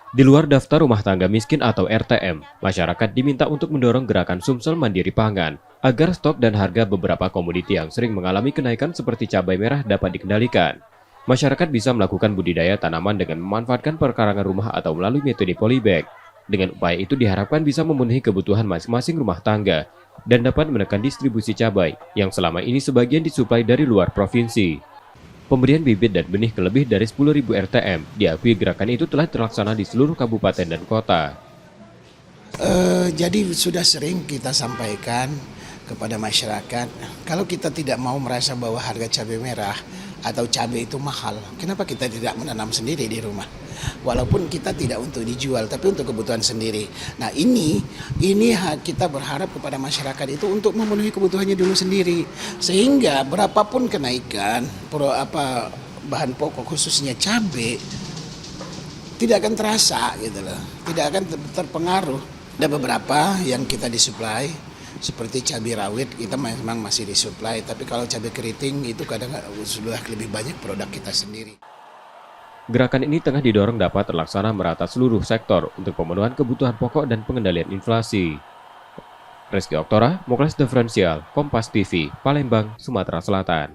Di luar daftar rumah tangga miskin atau RTM, masyarakat diminta untuk mendorong gerakan Sumsel Mandiri Pangan agar stok dan harga beberapa komoditi yang sering mengalami kenaikan seperti cabai merah dapat dikendalikan. Masyarakat bisa melakukan budidaya tanaman dengan memanfaatkan perkarangan rumah atau melalui metode polybag. Dengan upaya itu diharapkan bisa memenuhi kebutuhan masing-masing rumah tangga dan dapat menekan distribusi cabai yang selama ini sebagian disuplai dari luar provinsi. Pemberian bibit dan benih ke lebih dari 10.000 RTM diakui gerakan itu telah terlaksana di seluruh kabupaten dan kota. Jadi sudah sering kita sampaikan kepada masyarakat, kalau kita tidak mau merasa bahwa harga cabai merah atau cabai itu mahal, kenapa kita tidak menanam sendiri di rumah? Walaupun kita tidak untuk dijual, tapi untuk kebutuhan sendiri. Nah ini kita berharap kepada masyarakat itu untuk memenuhi kebutuhannya dulu sendiri, sehingga berapapun kenaikan bahan pokok khususnya cabai tidak akan terasa gitu loh, tidak akan terpengaruh. Ada beberapa yang kita disuplai seperti cabai rawit kita memang masih disuplai, tapi kalau cabai keriting itu kadang sudah lebih banyak produk kita sendiri. Gerakan ini tengah didorong dapat terlaksana merata seluruh sektor untuk pemenuhan kebutuhan pokok dan pengendalian inflasi. Reski Oktora, Mokles Diferensial, Kompas TV, Palembang, Sumatera Selatan.